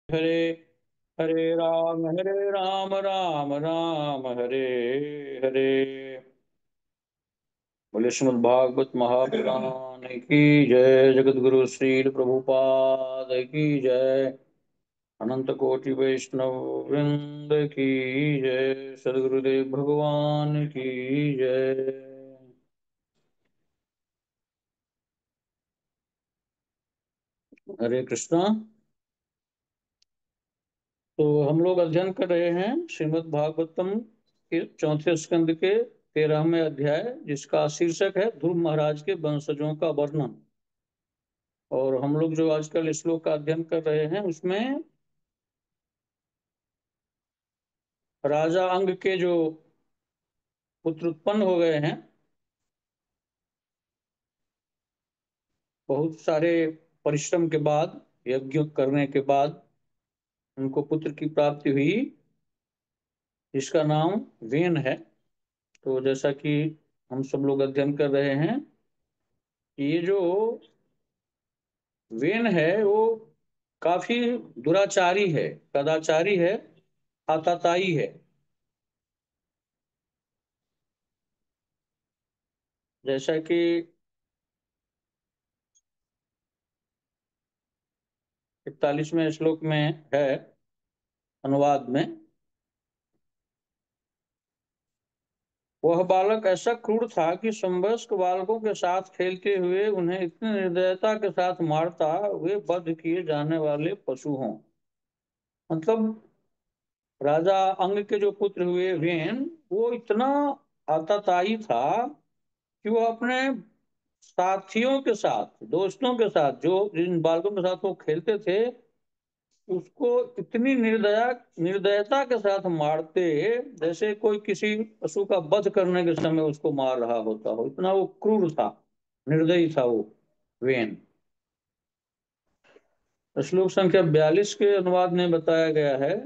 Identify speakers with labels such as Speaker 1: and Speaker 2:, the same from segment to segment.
Speaker 1: हरे हरे राम राम राम हरे हरे। बोले श्रीमद् भागवत महापुराण की जय। जगत गुरु श्री प्रभुपाद की जय। अनंत कोटि वैष्णव वृंद की जय। सदगुरुदेव भगवान की जय। हरे कृष्णा। तो हम लोग अध्ययन कर रहे हैं श्रीमद् भागवतम के चौथे स्कंद के 13वें अध्याय, जिसका शीर्षक है ध्रुव महाराज के वंशजों का वर्णन। और हम लोग जो आजकल श्लोक का अध्ययन कर रहे हैं उसमें राजा अंग के जो पुत्र उत्पन्न हो गए हैं, बहुत सारे परिश्रम के बाद, यज्ञ करने के बाद उनको पुत्र की प्राप्ति हुई, जिसका नाम वेन है। तो जैसा कि हम सब लोग अध्ययन कर रहे हैं कि ये जो वेन है वो काफी दुराचारी है, कदाचारी है, आताताई है। जैसा कि 41वें श्लोक में है अनुवाद में, वह बालक ऐसा क्रूर था कि समवयस्क बालकों के साथ खेलते हुए उन्हें इतनी निर्दयता के साथ मारता वे वध किए जाने वाले पशु हों। मतलब राजा अंग के जो पुत्र हुए वेन, वो इतना आताताई था कि वो अपने साथियों के साथ, दोस्तों के साथ, जो जिन बालकों के साथ वो खेलते थे, उसको इतनी निर्दयता के साथ मारते जैसे कोई किसी पशु का वध करने के समय उसको मार रहा होता हो। इतना वो क्रूर था, निर्दयी था वो वेन। श्लोक संख्या 42 के अनुवाद में बताया गया है,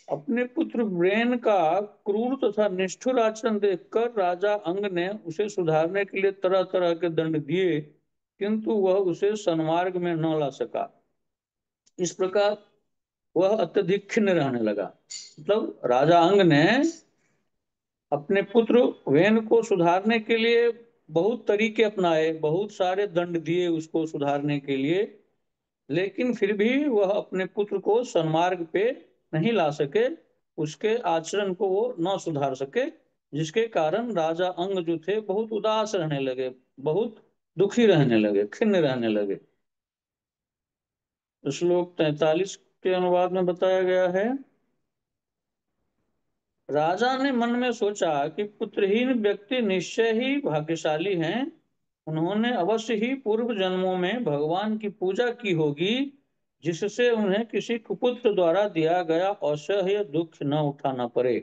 Speaker 1: अपने पुत्र ब्रेन का क्रूर तथा निष्ठुर आचरण देखकर राजा अंग ने उसे सुधारने के लिए तरह तरह के दंड दिए, किंतु वह उसे सन्मार्ग में न ला सका। इस प्रकार वह अत्यधिक खिन्न रहने लगा। मतलब राजा अंग ने अपने पुत्र वेन को सुधारने के लिए बहुत तरीके अपनाए, बहुत सारे दंड दिए उसको सुधारने के लिए, लेकिन फिर भी वह अपने पुत्र को सन्मार्ग पे नहीं ला सके, उसके आचरण को वो न सुधार सके, जिसके कारण राजा अंग जो थे बहुत उदास रहने लगे, बहुत दुखी रहने लगे, खिन्न रहने लगे। श्लोक 43 के अनुवाद में बताया गया है, राजा ने मन में सोचा कि पुत्रहीन व्यक्ति निश्चय ही भाग्यशाली हैं। उन्होंने अवश्य ही पूर्व जन्मों में भगवान की पूजा की होगी, जिससे उन्हें किसी कुपुत्र द्वारा दिया गया असह्य दुख न उठाना पड़े।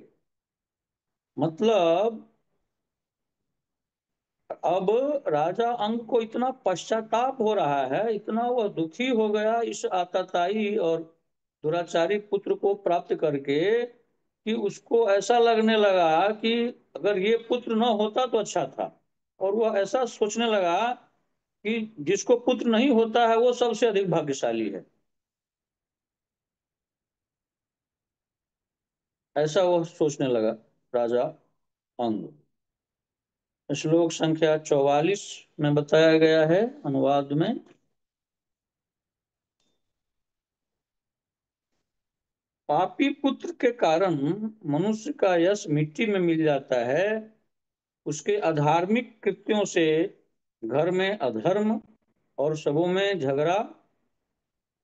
Speaker 1: मतलब अब राजा अंग को इतना पश्चाताप हो रहा है, इतना वह दुखी हो गया इस आताताई और दुराचारी पुत्र को प्राप्त करके, कि उसको ऐसा लगने लगा कि अगर ये पुत्र न होता तो अच्छा था। और वह ऐसा सोचने लगा कि जिसको पुत्र नहीं होता है वो सबसे अधिक भाग्यशाली है। ऐसा वह सोचने लगा राजा अंग। श्लोक संख्या 44 में बताया गया है अनुवाद में, पापी पुत्र के कारण मनुष्य का यश मिट्टी में मिल जाता है। उसके अधार्मिक कृत्यों से घर में अधर्म और सबों में झगड़ा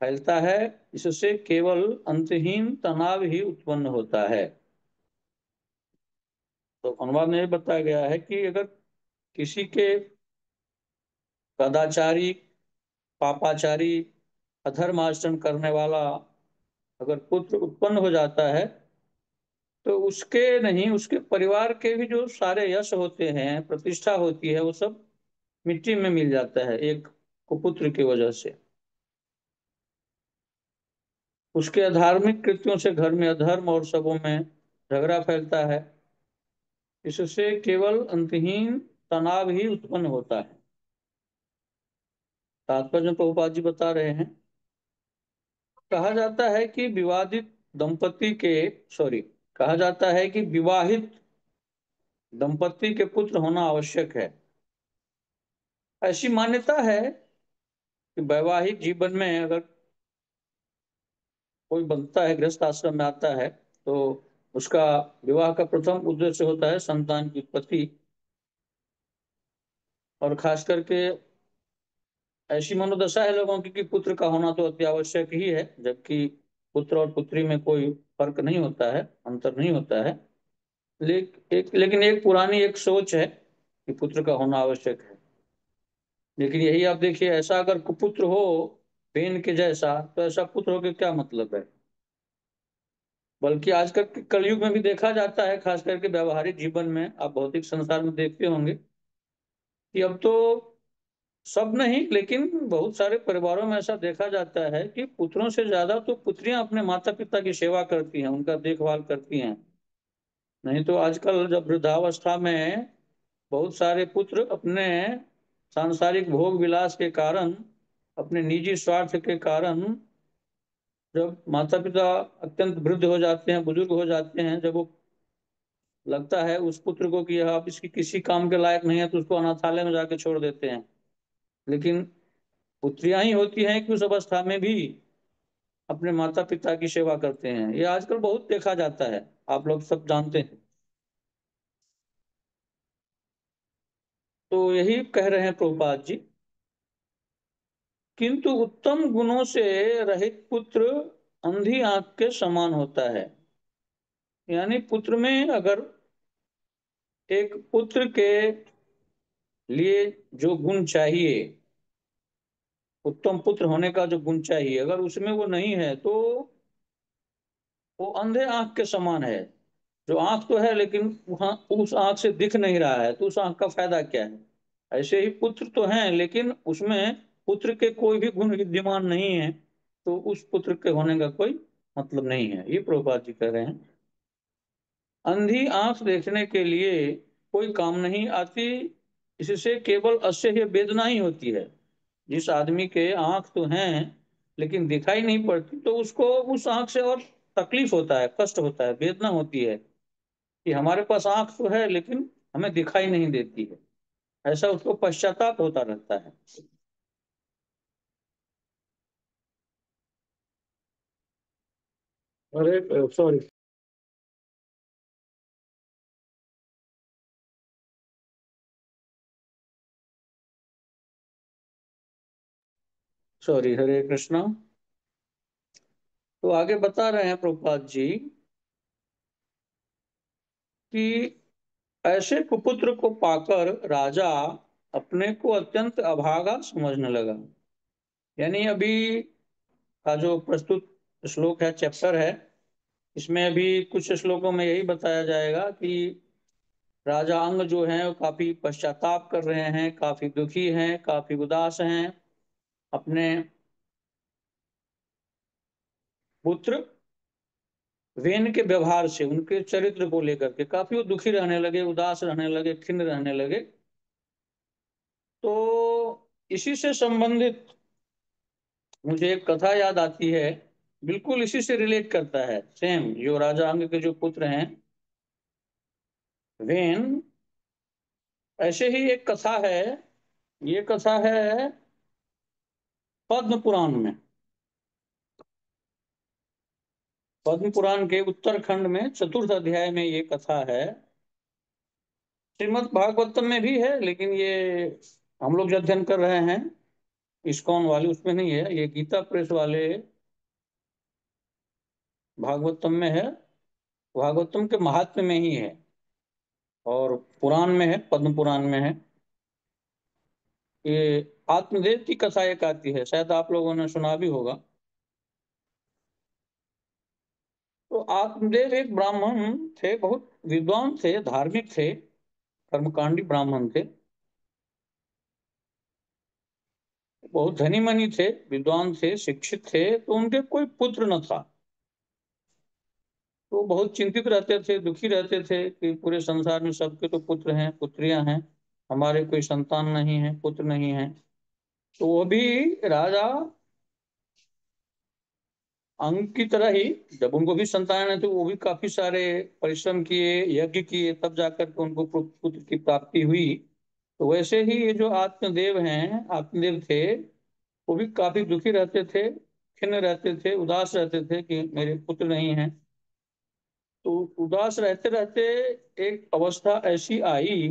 Speaker 1: फैलता है। इससे केवल अंतहीन तनाव ही उत्पन्न होता है। तो अनुवाद में बताया गया है कि अगर किसी के कदाचारी, पापाचारी, अधर्म आचरण करने वाला अगर पुत्र उत्पन्न हो जाता है, तो उसके नहीं, उसके परिवार के भी जो सारे यश होते हैं, प्रतिष्ठा होती है, वो सब मिट्टी में मिल जाता है एक कुपुत्र की वजह से। उसके अधार्मिक कृत्यों से घर में अधर्म और सबों में झगड़ा फैलता है। इससे केवल अंतहीन तनाव ही उत्पन्न होता है। तात्पर्य प्रभुपाद जी बता रहे हैं, कहा जाता है कि विवादित दंपति के सॉरी कहा जाता है कि विवाहित दंपति के पुत्र होना आवश्यक है। ऐसी मान्यता है कि वैवाहिक जीवन में अगर कोई बनता है, गृहस्थ आश्रम में आता है, तो उसका विवाह का प्रथम उद्देश्य होता है संतान की उत्पत्ति। और खास करके ऐसी मनोदशा है लोगों की कि पुत्र का होना तो अति आवश्यक ही है, जबकि पुत्र और पुत्री में कोई फर्क नहीं होता है, अंतर नहीं होता है। लेकिन एक पुरानी एक सोच है कि पुत्र का होना आवश्यक है। लेकिन यही आप देखिए, ऐसा अगर कुपुत्र हो बेन के जैसा, तो ऐसा पुत्र हो के क्या मतलब है। बल्कि आजकल के कलयुग में भी देखा जाता है, खास करके व्यवहारिक जीवन में, आप भौतिक संसार में देखते होंगे कि अब तो सब नहीं, लेकिन बहुत सारे परिवारों में ऐसा देखा जाता है कि पुत्रों से ज्यादा तो पुत्रियां अपने माता पिता की सेवा करती हैं, उनका देखभाल करती हैं। नहीं तो आजकल जब वृद्धावस्था में बहुत सारे पुत्र अपने सांसारिक भोग विलास के कारण, अपने निजी स्वार्थ के कारण, जब माता पिता अत्यंत वृद्ध हो जाते हैं, बुजुर्ग हो जाते हैं, जब वो लगता है उस पुत्र को कि यह अब इसकी किसी काम के लायक नहीं है, तो उसको अनाथालय में जाके छोड़ देते हैं। लेकिन पुत्रियां ही होती हैं कि उस अवस्था में भी अपने माता पिता की सेवा करते हैं। ये आजकल बहुत देखा जाता है, आप लोग सब जानते हैं। तो यही कह रहे हैं प्रभुपाद जी, किंतु उत्तम गुणों से रहित पुत्र अंधी आंख के समान होता है। यानी पुत्र में अगर एक पुत्र के लिए जो गुण चाहिए, उत्तम पुत्र होने का जो गुण चाहिए, अगर उसमें वो नहीं है, तो वो अंधे आंख के समान है। जो आंख तो है, लेकिन वहां उस आंख से दिख नहीं रहा है, तो उस आंख का फायदा क्या है। ऐसे ही पुत्र तो हैं, लेकिन उसमें पुत्र के कोई भी गुण विद्यमान नहीं है, तो उस पुत्र के होने का कोई मतलब नहीं है। ये प्रभुपाद जी कह रहे हैं। अंधी आंख देखने के लिए कोई काम नहीं आती, इससे केवल असह्य वेदना ही होती है। जिस आदमी के आंख तो हैं लेकिन दिखाई नहीं पड़ती, तो उसको उस आंख से और तकलीफ होता है, कष्ट होता है, वेदना होती है कि हमारे पास आंख तो है लेकिन हमें दिखाई नहीं देती है। ऐसा उसको पश्चाताप होता रहता है। अरे सॉरी, सॉरी, हरे कृष्णा। तो आगे बता रहे हैं प्रभुपाद जी कि ऐसे कुपुत्र को पाकर राजा अपने को अत्यंत अभागा समझने लगा। यानी अभी का जो प्रस्तुत श्लोक है, चैप्टर है, इसमें अभी कुछ श्लोकों में यही बताया जाएगा कि राजा अंग जो हैं वो काफी पश्चाताप कर रहे हैं, काफी दुखी हैं, काफी उदास हैं। अपने पुत्र वेन के व्यवहार से, उनके चरित्र को लेकर के काफी वो दुखी रहने लगे, उदास रहने लगे, खिन्न रहने लगे। तो इसी से संबंधित मुझे एक कथा याद आती है, बिल्कुल इसी से रिलेट करता है। सेम जो राजा अंग के जो पुत्र हैं वेन, ऐसे ही एक कथा है। ये कथा है पद्म पुराण में। पद्म पुराण के उत्तरखंड में चतुर्थ अध्याय में ये कथा है। श्रीमद् भागवतम में भी है, लेकिन ये हम लोग जो अध्ययन कर रहे हैं इस्कॉन वाले, उसमें नहीं है। ये गीता प्रेस वाले भागवतम में है, भागवतम के महात्म्य में ही है। और पुराण में है, पद्म पुराण में है। ये आत्मदेव की कथा एक आती है, शायद आप लोगों ने सुना भी होगा। तो आत्मदेव एक ब्राह्मण थे, बहुत विद्वान थे, धार्मिक थे, कर्मकांडी ब्राह्मण थे। बहुत धनी मनी थे, विद्वान थे, शिक्षित थे, तो उनके कोई पुत्र न था। तो बहुत चिंतित रहते थे, दुखी रहते थे कि पूरे संसार में सबके तो पुत्र हैं, पुत्रियां हैं, हमारे कोई संतान नहीं है, पुत्र नहीं है। तो वो भी राजा अंग की तरह ही जब उनको भी संतान है तो वो भी काफी सारे परिश्रम किए, यज्ञ किए, तब जाकर के उनको पुत्र की प्राप्ति हुई। तो वैसे ही ये जो आत्मदेव हैं, आत्मदेव थे, वो भी काफी दुखी रहते थे, खिन्न रहते थे, उदास रहते थे कि मेरे पुत्र नहीं है। तो उदास रहते रहते एक अवस्था ऐसी आई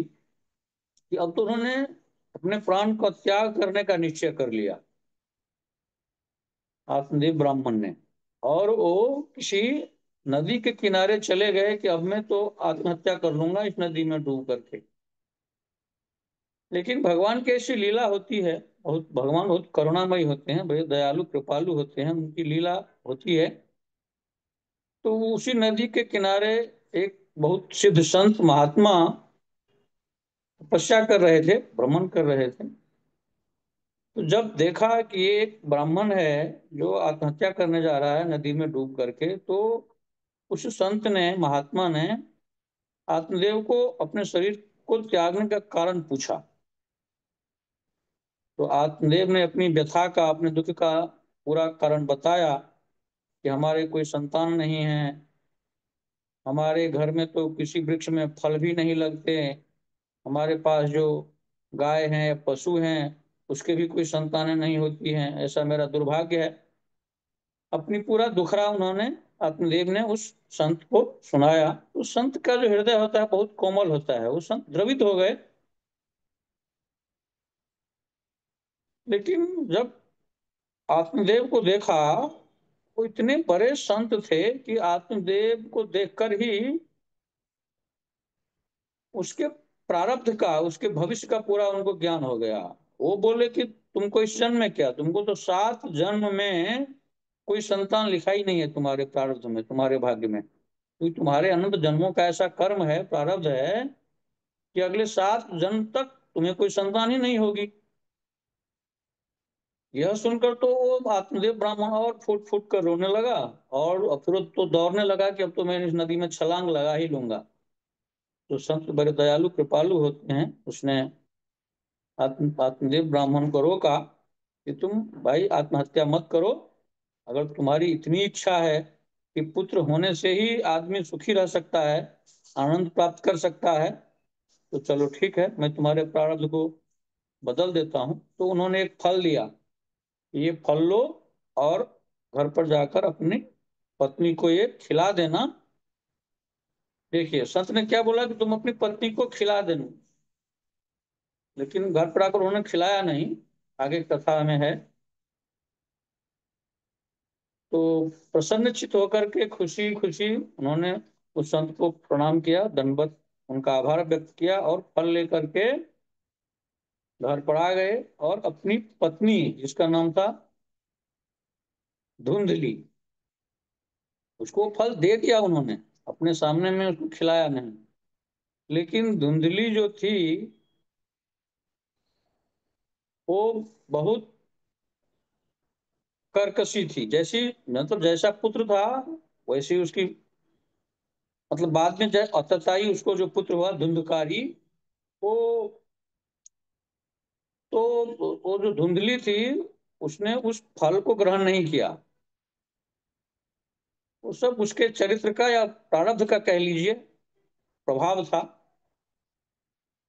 Speaker 1: कि अब तो उन्होंने अपने प्राण का त्याग करने का निश्चय कर लिया, आत्मदेव ब्राह्मण ने। और वो किसी नदी के किनारे चले गए कि अब मैं तो आत्महत्या कर लूंगा इस नदी में डूब करके। लेकिन भगवान की ऐसी लीला होती है, बहुत भगवान बहुत करुणामयी होते हैं, बड़े दयालु कृपालु होते हैं, उनकी लीला होती है। तो उसी नदी के किनारे एक बहुत सिद्ध संत महात्मा तपस्या कर रहे थे, भ्रमण कर रहे थे। तो जब देखा कि ये एक ब्राह्मण है जो आत्महत्या करने जा रहा है नदी में डूब करके, तो उस संत ने, महात्मा ने, आत्मदेव को अपने शरीर को त्यागने का कारण पूछा। तो आत्मदेव ने अपनी व्यथा का, अपने दुख का पूरा कारण बताया कि हमारे कोई संतान नहीं है, हमारे घर में तो किसी वृक्ष में फल भी नहीं लगते, हमारे पास जो गाय हैं, पशु हैं, उसके भी कोई संतानें नहीं होती हैं, ऐसा मेरा दुर्भाग्य है। अपनी पूरा दुखड़ा उन्होंने, आत्मदेव ने उस संत को सुनाया। उस संत का जो हृदय होता है बहुत कोमल होता है, वो संत द्रवित हो गए। लेकिन जब आत्मदेव को देखा, वो इतने बड़े संत थे कि आत्मदेव को देखकर ही उसके प्रारब्ध का, उसके भविष्य का पूरा उनको ज्ञान हो गया। वो बोले कि तुमको इस जन्म में क्या, तुमको तो 7 जन्म में कोई संतान लिखा ही नहीं है तुम्हारे प्रारब्ध में, तुम्हारे भाग्य में, क्योंकि तुम्हारे अनंत जन्मों का ऐसा कर्म है, प्रारब्ध है, कि अगले 7 जन्म तक तुम्हें कोई संतान ही नहीं होगी। यह सुनकर तो वो आत्मदेव ब्राह्मण और फूट फूट कर रोने लगा। और फिर तो दौड़ने लगा कि अब तो मैं इस नदी में छलांग लगा ही लूंगा। तो संत बड़े दयालु कृपालु होते हैं, उसने आत्मदेव ब्राह्मण को रोका कि तुम भाई आत्महत्या मत करो। अगर तुम्हारी इतनी इच्छा है कि पुत्र होने से ही आदमी सुखी रह सकता है, आनंद प्राप्त कर सकता है, तो चलो ठीक है, मैं तुम्हारे प्रारब्ध को बदल देता हूँ। तो उन्होंने एक फल दिया, ये फल लो और घर पर जाकर अपनी पत्नी को ये खिला देना। देखिए संत ने क्या बोला कि तुम अपनी पत्नी को खिला देना, लेकिन घर पर आकर उन्होंने खिलाया नहीं, आगे कथा में है। तो प्रसन्नचित होकर के खुशी खुशी उन्होंने उस संत को प्रणाम किया, दंडवत उनका आभार व्यक्त किया, और फल लेकर के घर पर आ गए। और अपनी पत्नी, जिसका नाम था धुंधली, उसको फल दे दिया उन्होंने, अपने सामने में उसको खिलाया नहीं। लेकिन धुंधली जो थी, वो बहुत कर्कशी थी। जैसी, मतलब जैसा पुत्र था वैसी उसकी, मतलब बाद में अतताई उसको जो पुत्र हुआ धुंधकारी, वो, तो वो जो धुंधली थी, उसने उस फल को ग्रहण नहीं किया। वो सब उसके चरित्र का या प्रारब्ध का कह लीजिए प्रभाव था।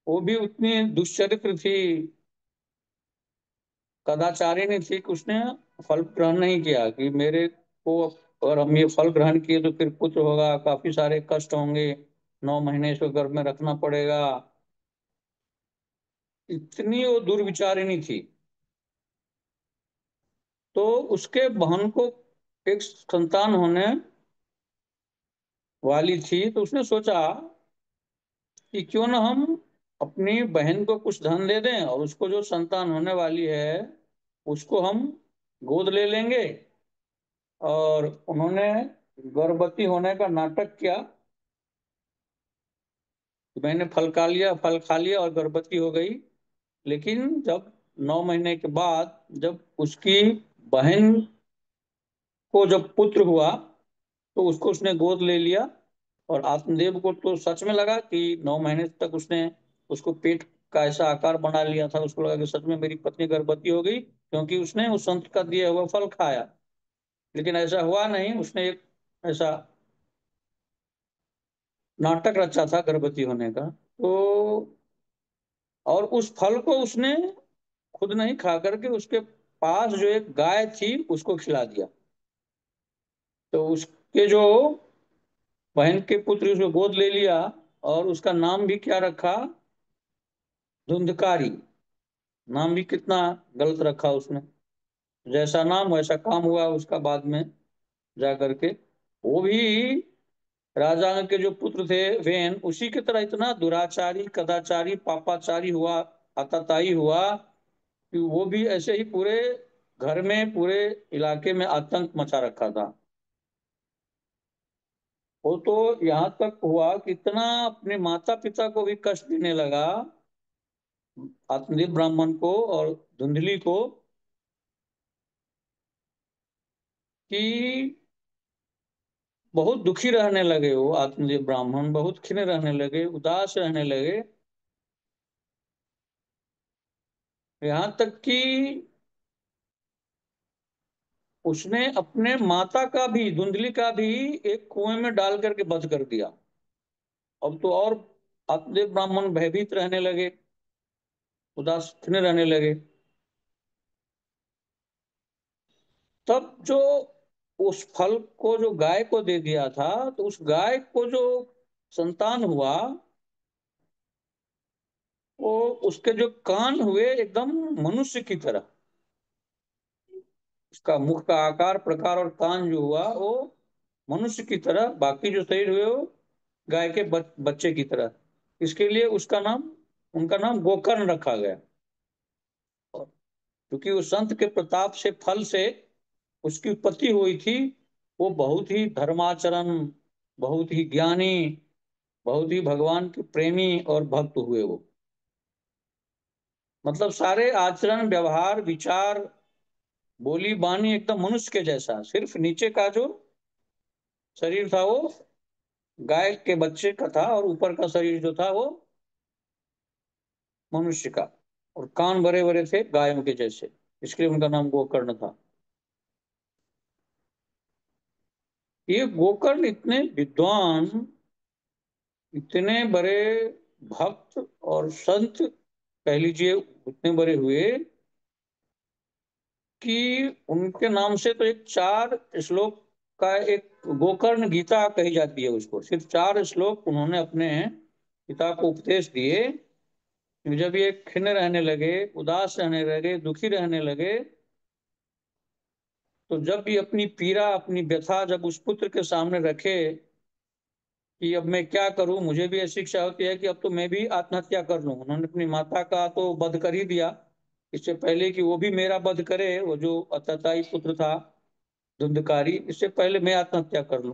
Speaker 1: वो भी उतनी दुष्चरित्र थी, कदाचारिणी थी, कि उसने फल ग्रहण नहीं किया कि मेरे को, और हम ये फल ग्रहण किए तो फिर पुत्र होगा, काफी सारे कष्ट होंगे, 9 महीने इसको गर्भ में रखना पड़ेगा। इतनी वो दुर्विचारिणी थी। तो उसके बहन को एक संतान होने वाली थी, तो उसने सोचा कि क्यों ना हम अपनी बहन को कुछ धन दे दें, और उसको जो संतान होने वाली है उसको हम गोद ले लेंगे। और उन्होंने गर्भवती होने का नाटक किया। मैंने फल खा लिया और गर्भवती हो गई। लेकिन जब 9 महीने के बाद जब उसकी बहन को जब पुत्र हुआ, तो उसको उसने गोद ले लिया। और आत्मदेव को तो सच में लगा कि 9 महीने तक उसने उसको पेट का ऐसा आकार बना लिया था, उसको लगा कि सच में मेरी पत्नी गर्भवती हो गई, क्योंकि उसने उस संत का दिया हुआ फल खाया। लेकिन ऐसा हुआ नहीं, उसने एक ऐसा नाटक रचा था गर्भवती होने का। तो और उस फल को उसने खुद नहीं खा करके उसके पास जो एक गाय थी उसको खिला दिया। तो उसके जो बहन के पुत्र उसको गोद ले लिया, और उसका नाम भी क्या रखा? धुंधकारी। नाम भी कितना गलत रखा उसने। जैसा नाम वैसा काम हुआ उसका बाद में जा करके। वो भी राजा के जो पुत्र थे वेन, उसी की तरह इतना दुराचारी कदाचारी पापाचारी हुआ, आताताई हुआ कि वो भी ऐसे ही पूरे घर में पूरे इलाके में आतंक मचा रखा था। वो तो यहाँ तक हुआ कि इतना अपने माता पिता को भी कष्ट देने लगा, आत्मदेव ब्राह्मण को और धुंधली को, कि बहुत दुखी रहने लगे। वो आत्मदेव ब्राह्मण बहुत खिन्न रहने लगे, उदास रहने लगे। यहाँ तक कि उसने अपने माता का भी, धुंधली का भी, एक कुएं में डाल करके वध कर दिया। अब तो और आत्मदेव ब्राह्मण भयभीत रहने लगे, उदास खिन्न रहने लगे। तब जो उस फल को जो गाय को दे दिया था, तो उस गाय को जो संतान हुआ, वो उसके जो कान हुए एकदम मनुष्य की तरह। उसका मुख का आकार प्रकार और कान जो हुआ वो मनुष्य की तरह, बाकी जो शरीर हुए वो गाय के बच्चे की तरह। इसके लिए उसका नाम, उनका नाम गोकर्ण रखा गया। और क्योंकि उस संत के प्रताप से, फल से उसकी उत्पत्ति हुई थी। वो बहुत ही धर्माचरण, बहुत ही ज्ञानी, बहुत ही भगवान के प्रेमी और भक्त हुए वो। मतलब सारे आचरण व्यवहार विचार बोली बानी एकदम मनुष्य के जैसा, सिर्फ नीचे का जो शरीर था वो गाय के बच्चे का था, और ऊपर का शरीर जो था वो मनुष्य का। और कान बड़े बड़े थे गायों के जैसे, इसलिए उनका नाम गोकर्ण था। ये गोकर्ण इतने विद्वान, इतने बड़े भक्त और संत कह लीजिए, उतने बड़े हुए कि उनके नाम से तो एक 4 श्लोक का एक गोकर्ण गीता कही जाती है उसको। सिर्फ 4 श्लोक उन्होंने अपने पिता को उपदेश दिए। जब ये खिन्न रहने लगे, उदास रहने लगे, दुखी रहने लगे, तो जब भी अपनी पीड़ा अपनी व्यथा जब उस पुत्र के सामने रखे कि अब मैं क्या करूं, मुझे भी ऐसी इच्छा होती है कि अब तो मैं भी आत्महत्या कर लूं। उन्होंने अपनी माता का तो वध कर ही दिया, इससे पहले कि वो भी मेरा वध करे, वो जो अतताई पुत्र था धुंधकारी, इससे पहले मैं आत्महत्या कर लूं।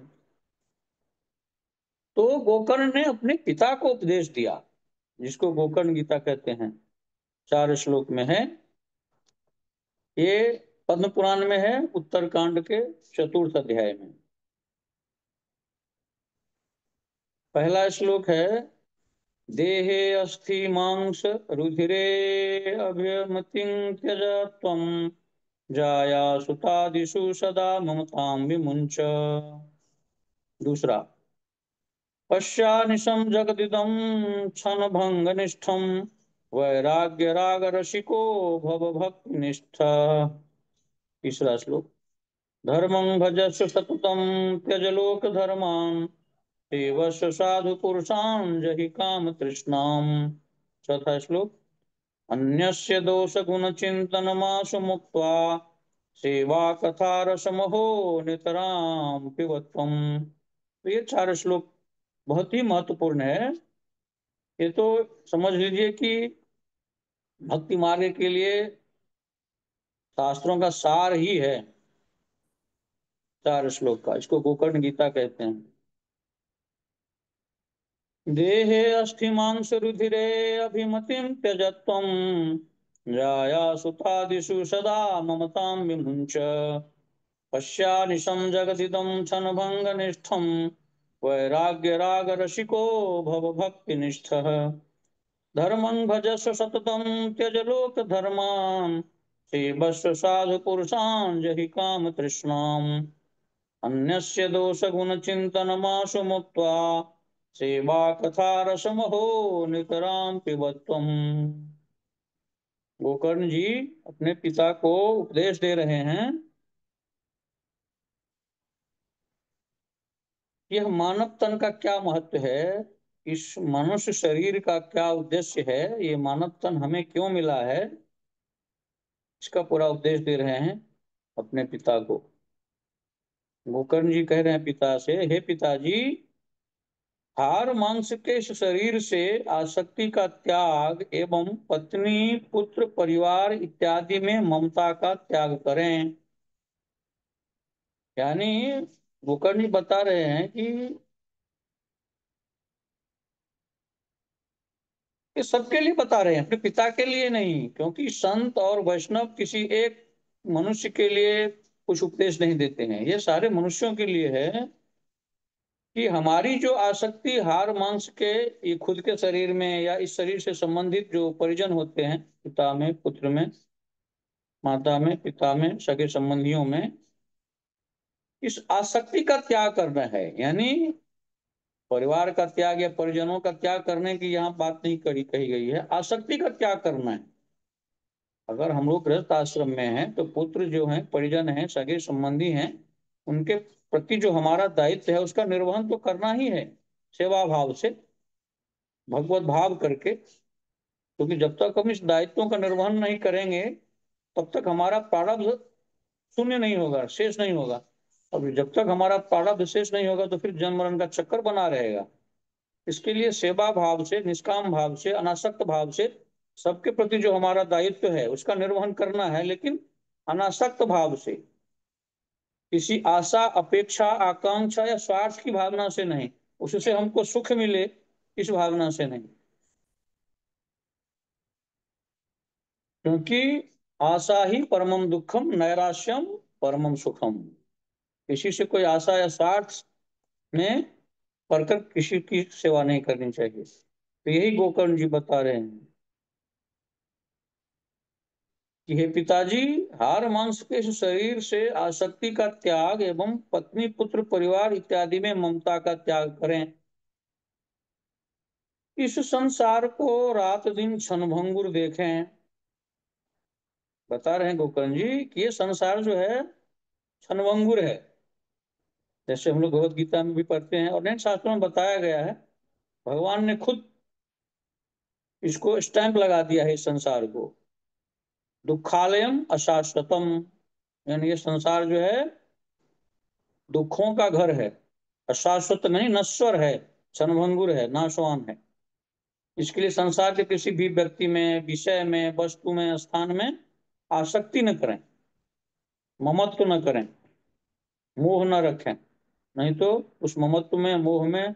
Speaker 1: तो गोकर्ण ने अपने पिता को उपदेश दिया, जिसको गोकर्ण गीता कहते हैं। 4 श्लोक में है ये। पद्म पुराण में है, उत्तरकांड के 4th अध्याय में। पहला श्लोक है, देहे अस्थि मांस रुधिरे अभ्यमतिं त्यज त्वं जाया सुतादिषु सदा ममतां विमुञ्च। दूसरा, पश्यानिशं जगदिदं क्षणभङ्गनिष्ठं वैराग्यरागरसिको भव भक्तिनिष्ठ। तीसरा श्लोक, धर्मं भजस्व सततं त्यज लोकधर्मान् सेवस्व साधु पुरुषान् जहि काम तृष्णाम्। चौथा श्लोक, अन्यस्य दोष गुण चिंतनमाशु मुक्त्वा सेवा कथा रसमहो नितराम पिबत्वम्। तो ये 4 श्लोक बहुत ही महत्वपूर्ण है। ये तो समझ लीजिए कि भक्ति मार्ग के लिए शास्त्रों का सार ही है। 4 श्लोक का, इसको गोकर्ण गीता कहते हैं। देहे अस्थिमांस रुधिरे अभिमतिं त्यजत्वं जाया सुतादिषु सदा ममतां विमुञ्च। पश्यानिशं जगदिदं क्षणभङ्गनिष्ठं वैराग्यरागरसिको भव भक्तिनिष्ठः। धर्मं भजस्व सततं त्यज लोकधर्मान् सेवस्व साधु पुरुषान् जहि काम तृष्णाम् अन्यस्य दोष गुण चिंतनमाशु मुक्त्वा सेवा कथा रसमहो नितरां पिबत्वम्। गोकर्ण जी अपने पिता को उपदेश दे रहे हैं, यह मानव तन का क्या महत्व है, इस मनुष्य शरीर का क्या उद्देश्य है, ये मानव तन हमें क्यों मिला है, इसका पूरा उपदेश दे रहे हैं अपने पिता को। गोकर्ण जी कह रहे हैं पिता से, हे पिताजी, हार मांस के इस शरीर से आसक्ति का त्याग एवं पत्नी पुत्र परिवार इत्यादि में ममता का त्याग करें। यानी गोकर्ण जी बता रहे हैं कि ये सबके लिए बता रहे हैं, अपने पिता के लिए नहीं, क्योंकि संत और वैष्णव किसी एक मनुष्य के लिए कुछ उपदेश नहीं देते हैं, ये सारे मनुष्यों के लिए है कि हमारी जो आसक्ति हार मांस के, ये खुद के शरीर में या इस शरीर से संबंधित जो परिजन होते हैं, पिता में पुत्र में माता में पिता में सगे संबंधियों में, इस आसक्ति का त्याग करना है। यानी परिवार का त्याग या परिजनों का त्याग करने की यहाँ बात नहीं कही गई है, आसक्ति का त्याग करना है। अगर हम लोग गृहस्थ आश्रम में हैं तो पुत्र जो हैं परिजन हैं सगे संबंधी हैं, उनके प्रति जो हमारा दायित्व है उसका निर्वहन तो करना ही है, सेवा भाव से भगवत भाव करके। क्योंकि जब तक हम इस दायित्वों का निर्वहन नहीं करेंगे तब तक हमारा प्रारब्ध शून्य नहीं होगा, शेष नहीं होगा। और जब तक हमारा प्रारब्ध शेष नहीं होगा तो फिर जन्म मरण का चक्कर बना रहेगा। इसके लिए सेवा भाव से, निष्काम भाव से, अनासक्त भाव से सबके प्रति जो हमारा दायित्व है उसका निर्वहन करना है, लेकिन अनासक्त भाव से, किसी आशा अपेक्षा आकांक्षा या स्वार्थ की भावना से नहीं, उससे हमको सुख मिले इस भावना से नहीं। क्योंकि आशा ही परमम दुखम नैराश्यम परमम सुखम, किसी से कोई आशा या स्वार्थ में पढ़कर किसी की सेवा नहीं करनी चाहिए। तो यही गोकर्ण जी बता रहे हैं कि हे पिताजी, हार मांस के इस शरीर से आसक्ति का त्याग एवं पत्नी पुत्र परिवार इत्यादि में ममता का त्याग करें। इस संसार को रात दिन क्षणभंगुर देखें। बता रहे हैं गोकर्ण जी कि ये संसार जो है क्षणभंगुर है, जैसे हम लोग भगवत गीता में भी पढ़ते हैं और अनेक शास्त्रों में बताया गया है। भगवान ने खुद इसको स्टैंप लगा दिया है इस संसार को, दुखालयम अशाश्वतम। यानी ये संसार जो है दुखों का घर है, अशाश्वत नहीं, नश्वर है, क्षणभंगुर है, नाशवान है। इसके लिए संसार के किसी भी व्यक्ति में, विषय में, वस्तु में, स्थान में आसक्ति न करें, ममत्व न करें, मोह न रखें। नहीं तो उस ममत्व में, मोह में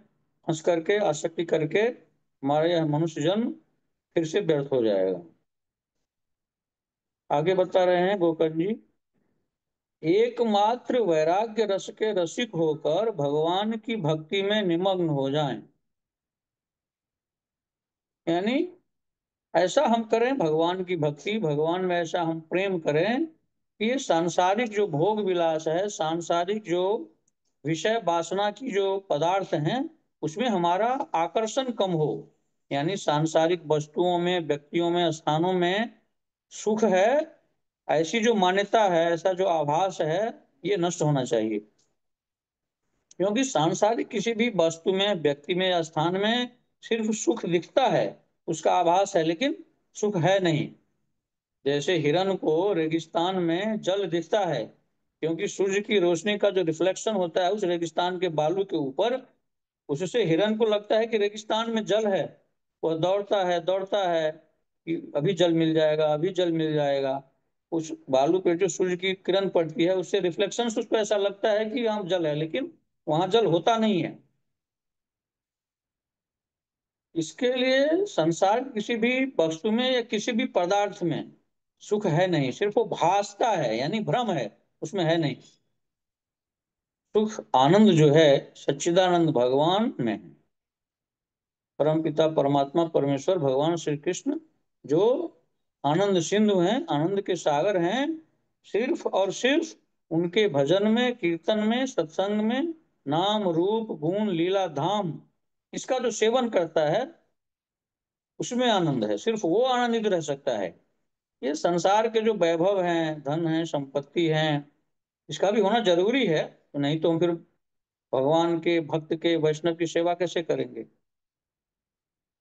Speaker 1: फंस करके, आसक्ति करके हमारा यह मनुष्य जन्म फिर से व्यर्थ हो जाएगा। आगे बता रहे हैं गोकर्ण जी, एकमात्र वैराग्य रस के रसिक होकर भगवान की भक्ति में निमग्न हो जाएं। यानी ऐसा हम करें भगवान की भक्ति, भगवान में ऐसा हम प्रेम करें कि ये सांसारिक जो भोग विलास है, सांसारिक जो विषय वासना की जो पदार्थ हैं, उसमें हमारा आकर्षण कम हो। यानी सांसारिक वस्तुओं में, व्यक्तियों में, स्थानों में सुख है, ऐसी जो मान्यता है, ऐसा जो आभास है, ये नष्ट होना चाहिए। क्योंकि सांसारिक किसी भी वस्तु में, व्यक्ति में या स्थान में सिर्फ सुख दिखता है, उसका आभास है, लेकिन सुख है नहीं। जैसे हिरण को रेगिस्तान में जल दिखता है, क्योंकि सूर्य की रोशनी का जो रिफ्लेक्शन होता है उस रेगिस्तान के बालू के ऊपर, उससे हिरण को लगता है कि रेगिस्तान में जल है। वह दौड़ता है कि अभी जल मिल जाएगा, अभी जल मिल जाएगा। उस बालू पे जो सूर्य की किरण पड़ती है उससे रिफ्लेक्शन से उसको ऐसा लगता है कि यहाँ जल है, लेकिन वहां जल होता नहीं है। इसके लिए संसार किसी भी वस्तु में या किसी भी पदार्थ में सुख है नहीं, सिर्फ वो भासता है, यानी भ्रम है, उसमें है नहीं। सुख आनंद जो है सच्चिदानंद भगवान में है। परम पिता परमात्मा परमेश्वर भगवान श्री कृष्ण जो आनंद सिंधु हैं, आनंद के सागर हैं, सिर्फ और सिर्फ उनके भजन में, कीर्तन में, सत्संग में, नाम रूप गुण लीला धाम, इसका जो सेवन करता है उसमें आनंद है, सिर्फ वो आनंदित रह सकता है। ये संसार के जो वैभव हैं, धन है, संपत्ति है, इसका भी होना जरूरी है, तो नहीं तो हम फिर भगवान के भक्त के वैष्णव की सेवा कैसे करेंगे।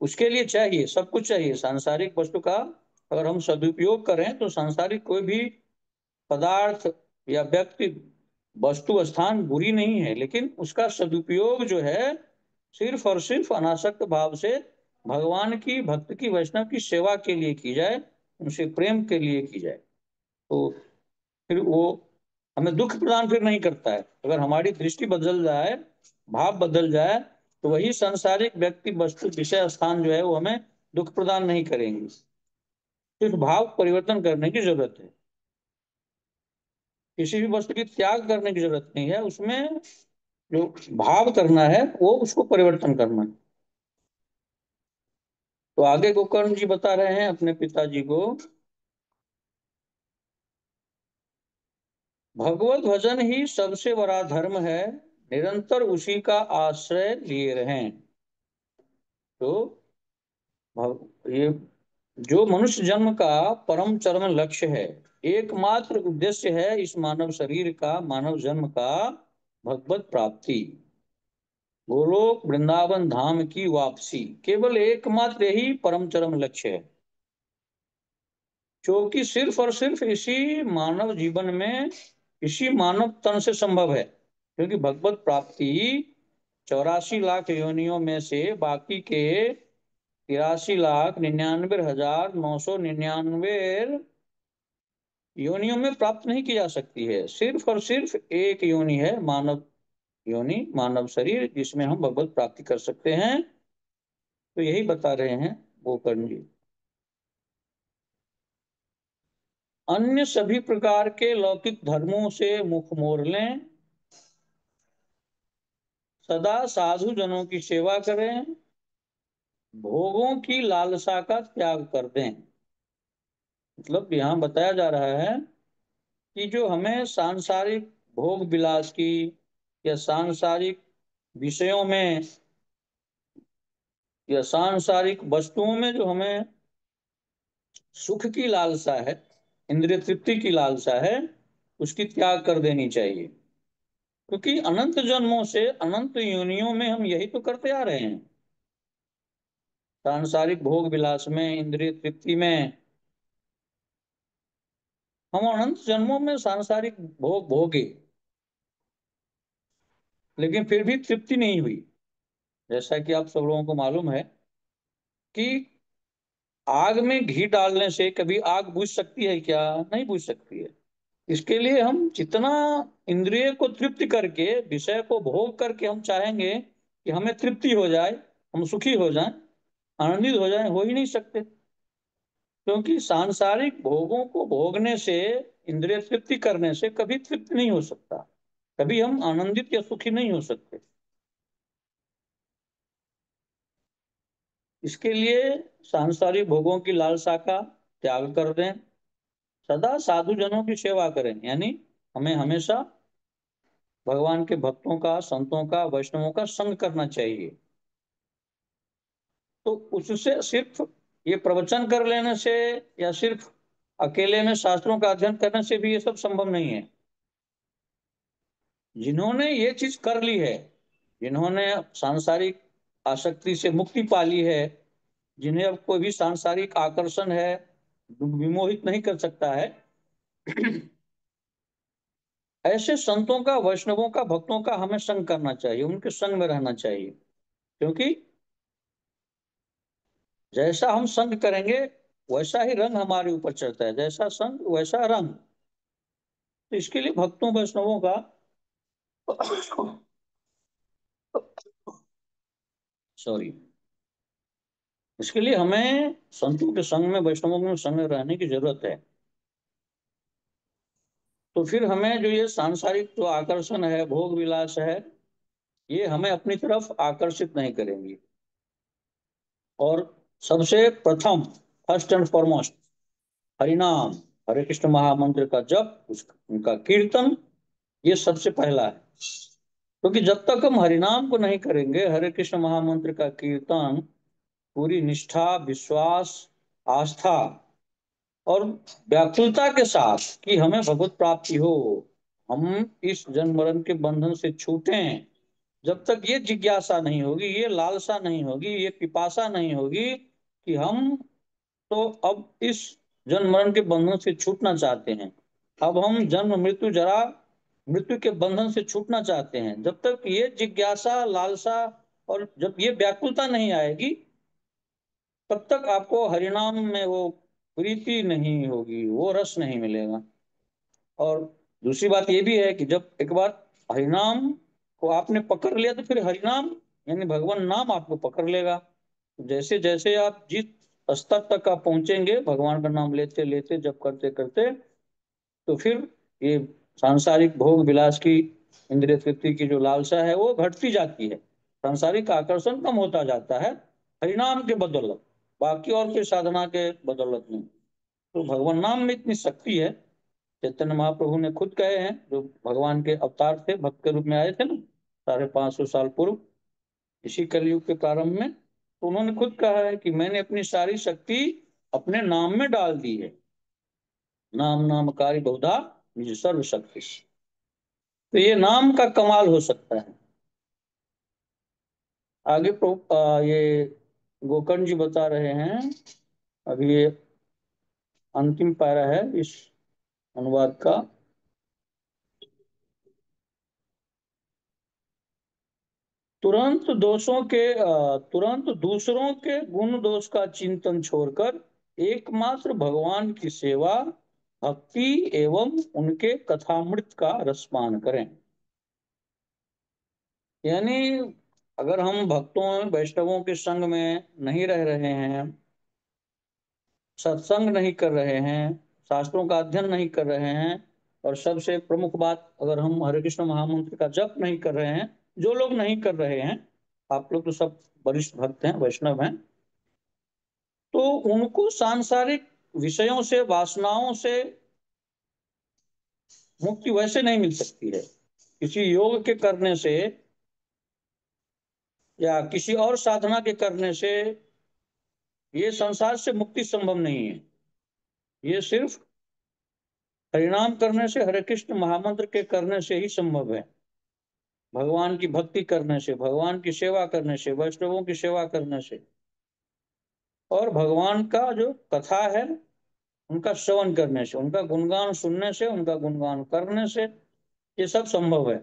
Speaker 1: उसके लिए चाहिए, सब कुछ चाहिए सांसारिक वस्तु का। अगर हम सदुपयोग करें तो सांसारिक कोई भी पदार्थ या व्यक्ति, वस्तु, स्थान बुरी नहीं है, लेकिन उसका सदुपयोग जो है सिर्फ और सिर्फ अनासक्त भाव से भगवान की, भक्त की, वैष्णव की सेवा के लिए की जाए, उनसे प्रेम के लिए की जाए, तो फिर वो हमें दुख प्रदान फिर नहीं करता है। अगर हमारी दृष्टि बदल जाए, भाव बदल जाए, तो वही सांसारिक व्यक्ति, वस्तु, विषय, स्थान जो है वो हमें दुख प्रदान नहीं करेंगे। सिर्फ भाव परिवर्तन करने की जरूरत है। किसी भी वस्तु की त्याग करने की जरूरत नहीं है, उसमें जो भाव करना है वो उसको परिवर्तन करना है। तो आगे गोकर्ण जी बता रहे हैं अपने पिताजी को, भगवत भजन ही सबसे बड़ा धर्म है, निरंतर उसी का आश्रय लिए रहें। तो ये जो मनुष्य जन्म का परम चरम लक्ष्य है, एकमात्र उद्देश्य है इस मानव शरीर का, मानव जन्म का भगवत प्राप्ति, गोलोक वृंदावन धाम की वापसी, केवल एकमात्र यही परम चरम लक्ष्य है, जो कि सिर्फ और सिर्फ इसी मानव जीवन में, इसी मानव तन से संभव है। क्योंकि भगवत प्राप्ति 84 लाख योनियों में से बाकी के 83,99,999 योनियों में प्राप्त नहीं की जा सकती है। सिर्फ और सिर्फ एक योनि है, मानव योनि, मानव शरीर, जिसमें हम भगवत प्राप्ति कर सकते हैं। तो यही बता रहे हैं गोकर्ण जी। अन्य सभी प्रकार के लौकिक धर्मों से मुख मोड़ लें, सदा साधु जनों की सेवा करें, भोगों की लालसा का त्याग कर दें। मतलब यहाँ बताया जा रहा है कि जो हमें सांसारिक भोग विलास की या सांसारिक विषयों में या सांसारिक वस्तुओं में जो हमें सुख की लालसा है, इंद्रिय तृप्ति की लालसा है, उसकी त्याग कर देनी चाहिए। क्योंकि अनंत जन्मों से, अनंत योनियों में हम यही तो करते आ रहे हैं, सांसारिक भोग विलास में, इंद्रिय तृप्ति में। हम अनंत जन्मों में सांसारिक भोग भोगे, लेकिन फिर भी तृप्ति नहीं हुई। जैसा कि आप सब लोगों को मालूम है कि आग में घी डालने से कभी आग बुझ सकती है क्या? नहीं बुझ सकती है। इसके लिए हम जितना इंद्रिय को तृप्त करके, विषय को भोग करके हम चाहेंगे कि हमें तृप्ति हो जाए, हम सुखी हो जाएं, आनंदित हो जाएं, हो ही नहीं सकते। क्योंकि सांसारिक भोगों को भोगने से, इंद्रिय तृप्ति करने से कभी तृप्त नहीं हो सकता, कभी हम आनंदित या सुखी नहीं हो सकते। इसके लिए सांसारिक भोगों की लालसा का त्याग कर दें, सदा साधु जनों की सेवा करें, यानी हमें हमेशा भगवान के भक्तों का, संतों का, वैष्णवों का संग करना चाहिए। तो उससे सिर्फ ये प्रवचन कर लेने से या सिर्फ अकेले में शास्त्रों का अध्ययन करने से भी ये सब संभव नहीं है। जिन्होंने ये चीज कर ली है, जिन्होंने सांसारिक आसक्ति से मुक्ति पा ली है, जिन्हें अब कोई भी सांसारिक आकर्षण है विमोहित नहीं कर सकता है, ऐसे संतों का, वैष्णवों का, भक्तों का हमें संग करना चाहिए, उनके संग में रहना चाहिए। क्योंकि जैसा हम संग करेंगे वैसा ही रंग हमारे ऊपर चढ़ता है, जैसा संग वैसा रंग। तो इसके लिए भक्तों, वैष्णवों का सॉरी, इसके लिए हमें संतों के संग में, वैष्णवों के संग में रहने की जरूरत है। तो फिर हमें जो ये सांसारिक जो आकर्षण है, भोग विलास है, ये हमें अपनी तरफ आकर्षित नहीं करेंगी। और सबसे प्रथम, फर्स्ट एंड फॉरमोस्ट, हरिनाम, हरे कृष्ण महामंत्र का जप, उनका कीर्तन, ये सबसे पहला है। क्योंकि जब तक हम हरिनाम को नहीं करेंगे, हरे कृष्ण महामंत्र का कीर्तन पूरी निष्ठा, विश्वास, आस्था और व्याकुलता के साथ कि हमें भगवत प्राप्ति हो, हम इस जन्म मरण के बंधन से छूटें, जब तक ये जिज्ञासा नहीं होगी, ये लालसा नहीं होगी, ये पिपासा नहीं होगी कि हम तो अब इस जन्म मरण के बंधन से छूटना चाहते हैं, अब हम जन्म मृत्यु जरा मृत्यु के बंधन से छूटना चाहते हैं, जब तक ये जिज्ञासा, लालसा और जब ये व्याकुलता नहीं आएगी, तब तक आपको हरिनाम में वो प्रीति नहीं होगी, वो रस नहीं मिलेगा। और दूसरी बात ये भी है कि जब एक बार हरिनाम को आपने पकड़ लिया, तो फिर हरिनाम यानी भगवान नाम आपको पकड़ लेगा। जैसे जैसे आप जिस स्तर तक आप पहुंचेंगे भगवान का नाम लेते लेते, जब करते करते, तो फिर ये सांसारिक भोग विलास की, इंद्रिय तृप्ति की जो लालसा है वो घटती जाती है, सांसारिक आकर्षण कम होता जाता है हरिनाम के बदौलत, बाकी और कोई साधना के बदौलत नहीं। तो भगवान नाम में इतनी शक्ति है। चैतन्य महाप्रभु ने खुद कहे हैं, जो भगवान के अवतार थे, भक्त के रूप में आए थे ना 550 साल पूर्व, इसी कलयुग के प्रारंभ में, तो उन्होंने खुद कहा है कि मैंने अपनी सारी शक्ति अपने नाम में डाल दी है। नाम नामकारी बहुधा निज सर्व शक्ति। तो ये नाम का कमाल हो सकता है। आगे ये गोकर्ण जी बता रहे हैं, अभी ये अंतिम पैरा है इस अनुवाद का। तुरंत दूसरों के गुण दोष का चिंतन छोड़कर एकमात्र भगवान की सेवा, भक्ति एवं उनके कथामृत का रसपान करें। यानी अगर हम भक्तों वैष्णवों के संग में नहीं रह रहे हैं, सत्संग नहीं कर रहे हैं, शास्त्रों का अध्ययन नहीं कर रहे हैं, और सबसे प्रमुख बात, अगर हम हरे कृष्ण महामंत्र का जप नहीं कर रहे हैं, जो लोग नहीं कर रहे हैं, आप लोग तो सब वरिष्ठ भक्त हैं, वैष्णव हैं, तो उनको सांसारिक विषयों से, वासनाओं से मुक्ति वैसे नहीं मिल सकती है। किसी योग के करने से या किसी और साधना के करने से ये संसार से मुक्ति संभव नहीं है। ये सिर्फ परिणाम करने से, हरे कृष्ण महामंत्र के करने से ही संभव है। भगवान की भक्ति करने से, भगवान की सेवा करने से, वैष्णवों की सेवा करने से, और भगवान का जो कथा है उनका श्रवण करने से, उनका गुणगान सुनने से, उनका गुणगान करने से, ये सब संभव है।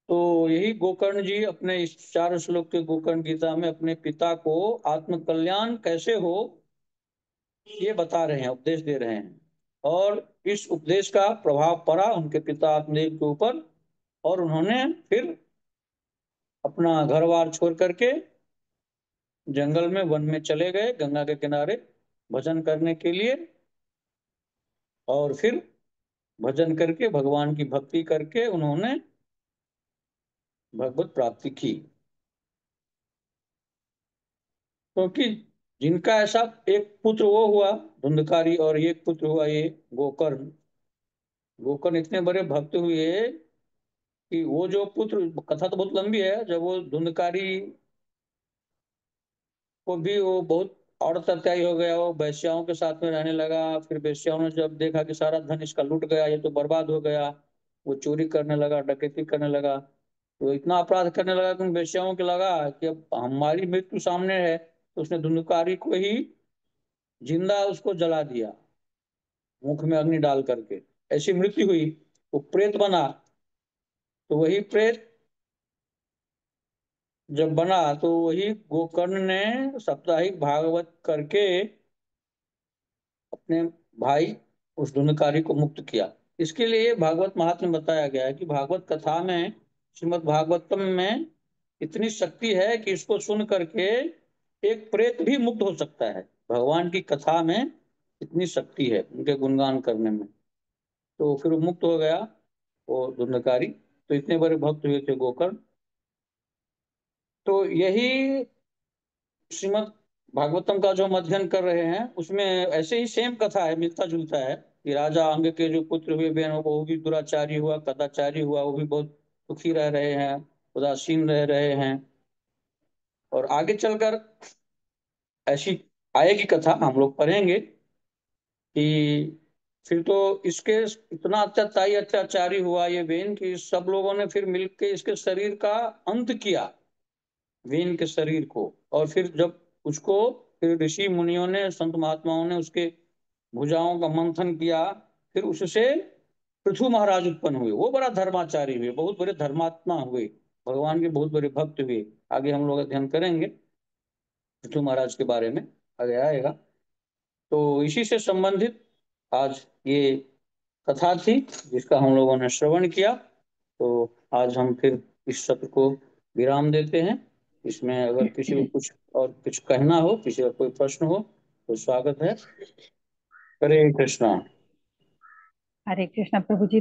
Speaker 1: तो यही गोकर्ण जी अपने इस 4 श्लोक के गोकर्ण गीता में अपने पिता को आत्म कल्याण कैसे हो, ये बता रहे हैं, उपदेश दे रहे हैं। और इस उपदेश का प्रभाव पड़ा उनके पिता आत्मदेव के ऊपर, और उन्होंने फिर अपना घर बार छोड़ करके जंगल में, वन में चले गए, गंगा के किनारे भजन करने के लिए। और फिर भजन करके, भगवान की भक्ति करके उन्होंने भगवत प्राप्ति की। क्योंकि जिनका ऐसा एक पुत्र वो हुआ धुंधकारी, और एक पुत्र हुआ ये गोकर्ण। गोकर्ण इतने बड़े भक्त हुए कि वो जो पुत्र, कथा तो बहुत लंबी है, जब वो धुंधकारी को भी वो बहुत और सत्याई हो गया, वो वेश्याओं के साथ में रहने लगा, फिर वेश्याओं ने जब देखा कि सारा धन इसका लूट गया, ये तो बर्बाद हो गया, वो चोरी करने लगा, डकैती करने लगा, तो इतना अपराध करने लगा कि उन वेश्याओं को लगा कि अब हमारी मृत्यु सामने है, तो उसने धुंधकारी को ही जिंदा उसको जला दिया, मुख में अग्नि डाल करके। ऐसी मृत्यु हुई, वो प्रेत बना। तो वही प्रेत जब बना, तो वही गोकर्ण ने साप्ताहिक भागवत करके अपने भाई उस धुंधकारी को मुक्त किया। इसके लिए भागवत महात्म्य में बताया गया है कि भागवत कथा में, श्रीमद् भागवतम में इतनी शक्ति है कि इसको सुन करके एक प्रेत भी मुक्त हो सकता है। भगवान की कथा में इतनी शक्ति है उनके गुणगान करने में। तो फिर वो मुक्त हो गया, वो धुंधकारी। तो इतने बड़े भक्त हुए थे गोकर्ण। तो यही श्रीमद् भागवतम का जो हम अध्ययन कर रहे हैं उसमें ऐसे ही सेम कथा है, मिलता जुलता है कि राजा अंग के जो पुत्र हुए बहन, वो भी दुराचारी हुआ, कदाचारी हुआ, वो भी बहुत दुखी रह रहे हैं, उदासीन रह रहे हैं। और आगे चलकर ऐसी आएगी कथा, हम लोग पढ़ेंगे कि फिर तो इसके इतना अत्याचारी अत्याचारी हुआ ये वेन कि सब लोगों ने फिर मिलके इसके शरीर का अंत किया, वेन के शरीर को। और फिर जब उसको, फिर ऋषि मुनियों ने, संत महात्माओं ने उसके भुजाओं का मंथन किया, फिर उससे पृथु महाराज उत्पन्न हुए। वो बड़ा धर्माचारी हुए, बहुत बड़े धर्मात्मा हुए, भगवान के बहुत बड़े भक्त हुए। आगे हम लोग अध्ययन करेंगे पृथु महाराज के बारे में, आगे आएगा। तो इसी से संबंधित आज ये कथा थी जिसका हम लोगों ने श्रवण किया। तो आज हम फिर इस सत्र को विराम देते हैं। इसमें अगर किसी को कुछ और कुछ कहना हो, किसी का कोई प्रश्न हो, तो स्वागत है। हरे कृष्णा।
Speaker 2: हरे कृष्णा प्रभु जी।